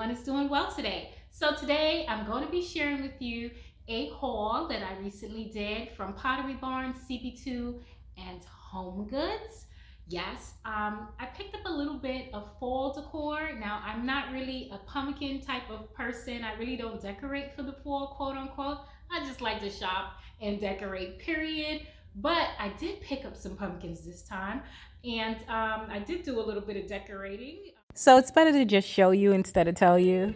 everyone is doing well today. So today I'm going to be sharing with you a haul that I recently did from Pottery Barn, CB2 and Homegoods. Yes, I picked up a little bit of fall decor. Now, I'm not really a pumpkin type of person. I really don't decorate for the fall, quote unquote. I just like to shop and decorate, period. But I did pick up some pumpkins this time, and I did do a little bit of decorating. So it's better to just show you instead of tell you.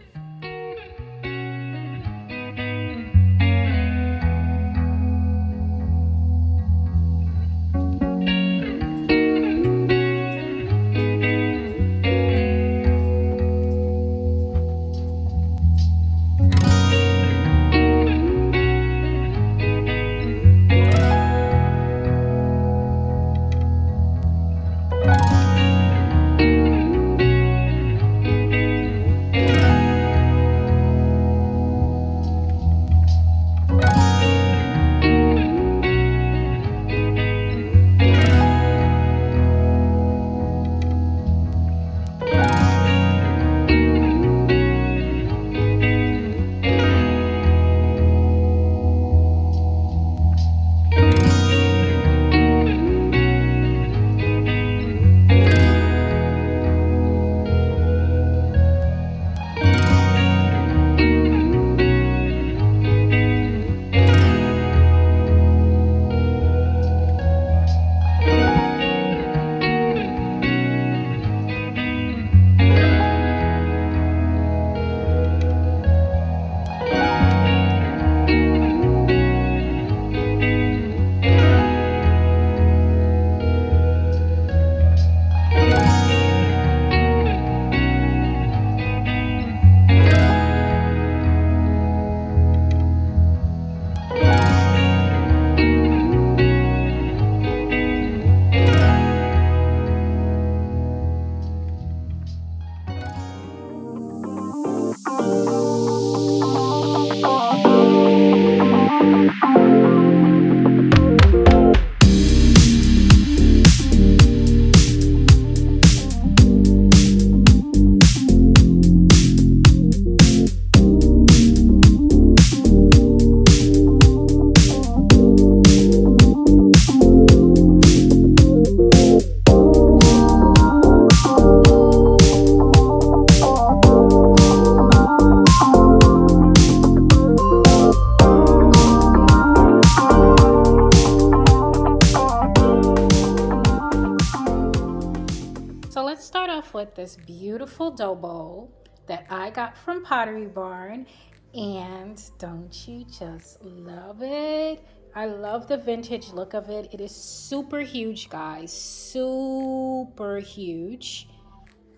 So let's start off with this beautiful dough bowl that I got from Pottery Barn. And don't you just love it? I love the vintage look of it. It is super huge, guys. Super huge.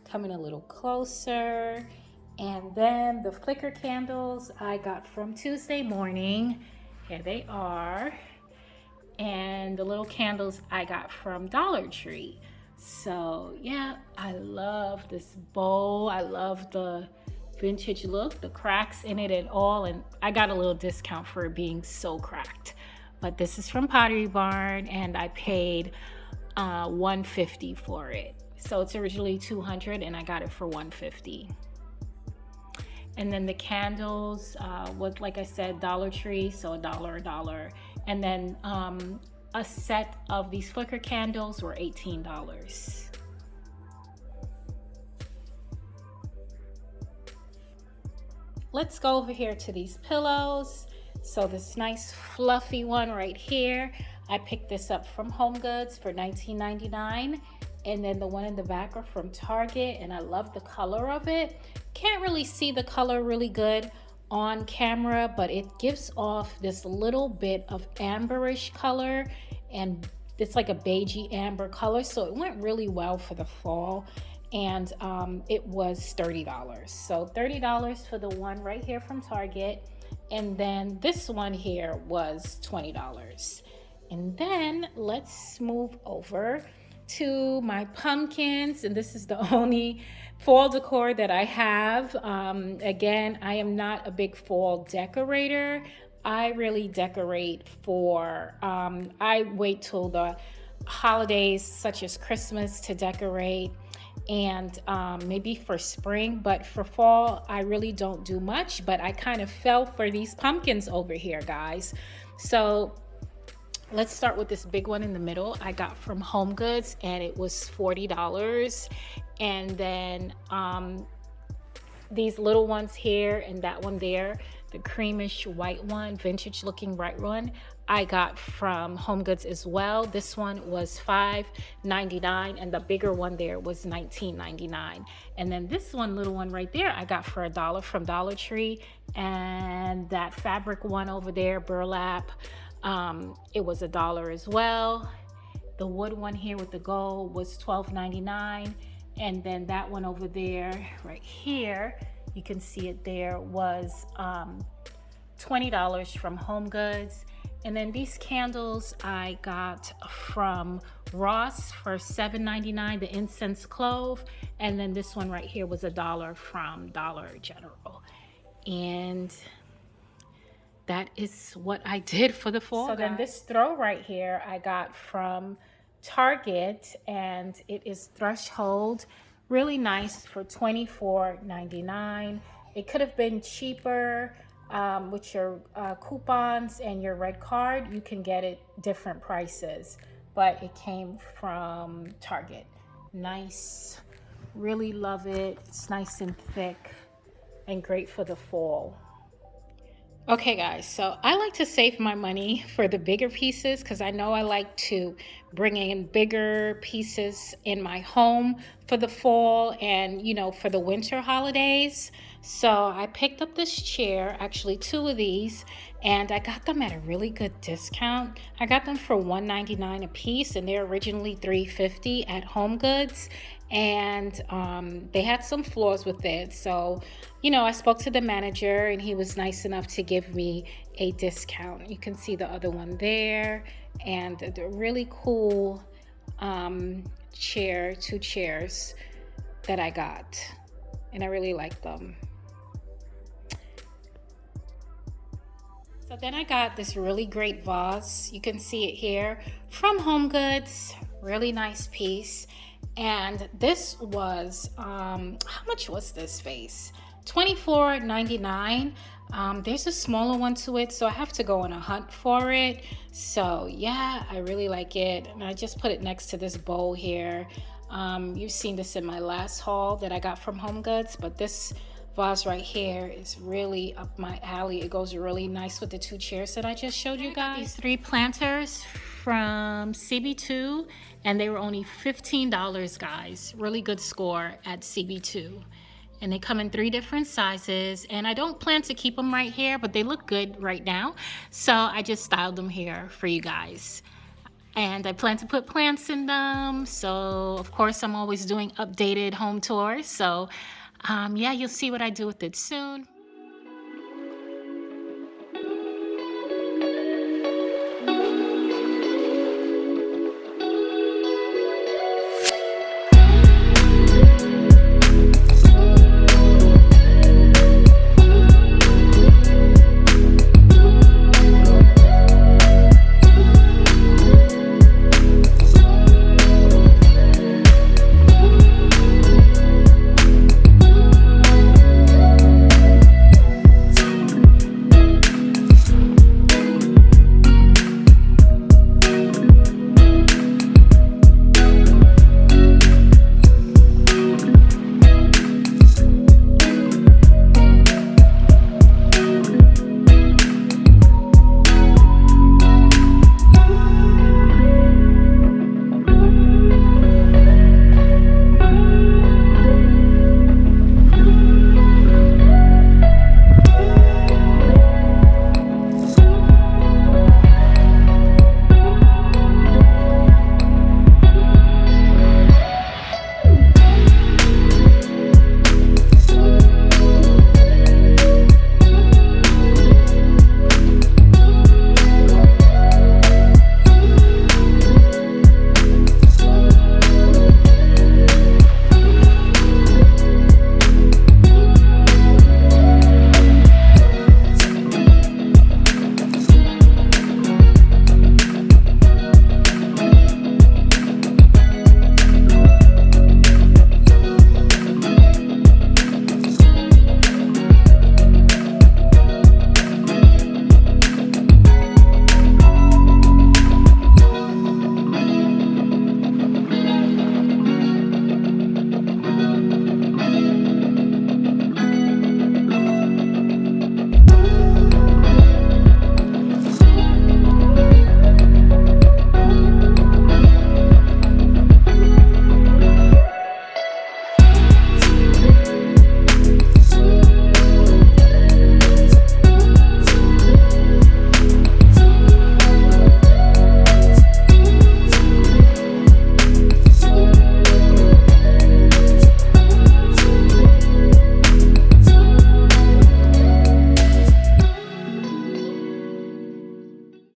Coming a little closer. And then the flicker candles I got from Tuesday morning. Here they are. And the little candles I got from Dollar Tree. So yeah, I love this bowl. I love the vintage look, the cracks in it and all. And I got a little discount for it being so cracked. But this is from Pottery Barn and I paid $150 for it. So it's originally $200 and I got it for $150. And then the candles was, like I said, Dollar Tree, so $1. And then a set of these flicker candles were $18. Let's go over here to these pillows. So this nice fluffy one right here, I picked this up from HomeGoods for $19.99. And then the one in the back are from Target, and I love the color of it. Can't really see the color really good on camera, but it gives off this little bit of amberish color, and it's like a beigey amber color, so it went really well for the fall. And it was $30. So $30 for the one right here from Target, and then this one here was $20. And then let's move over to my pumpkins, and this is the only fall decor that I have. Again, I am not a big fall decorator. I really decorate for, I wait till the holidays such as Christmas to decorate. and maybe for spring, but for fall I really don't do much. But I kind of fell for these pumpkins over here, guys. So let's start with this big one in the middle. I got from HomeGoods and it was $40. And then these little ones here and that one there, the creamish white one, vintage looking white one, I got from HomeGoods as well. This one was $5.99 and the bigger one there was $19.99. And then this one, little one right there, I got for $1 from Dollar Tree. And that fabric one over there, burlap, it was $1 as well. The wood one here with the gold was $12.99. And then that one over there, right here, you can see it there, was $20 from HomeGoods. And then these candles I got from Ross for $7.99, the incense clove. And then this one right here was $1 from Dollar General. And that is what I did for the fall. So then this throw right here I got from Target, and it is Threshold, really nice, for $24.99. It could have been cheaper. With your coupons and your red card, you can get it different prices, but it came from Target. Nice, really love it. It's nice and thick and great for the fall. Okay guys, so I like to save my money for the bigger pieces because I know I like to bring in bigger pieces in my home for the fall and, you know, for the winter holidays. So I picked up this chair, actually 2 of these, and I got them at a really good discount. I got them for $1.99 a piece, and they're originally $3.50 at HomeGoods. And they had some flaws with it. So, you know, I spoke to the manager and he was nice enough to give me a discount. You can see the other one there, and the really cool chair, 2 chairs that I got, and I really like them. So then I got this really great vase. You can see it here from HomeGoods. Really nice piece. And this was, how much was this vase? $24.99. There's a smaller one to it, so I have to go on a hunt for it. So yeah, I really like it. And I just put it next to this bowl here. You've seen this in my last haul that I got from HomeGoods, but this vase right here is really up my alley. It goes really nice with the 2 chairs that I just showed you guys. These 3 planters from CB2, and they were only $15, guys. Really good score at CB2. And they come in 3 different sizes, and I don't plan to keep them right here, but they look good right now. So I just styled them here for you guys. And I plan to put plants in them. So of course I'm always doing updated home tours. So yeah, you'll see what I do with it soon.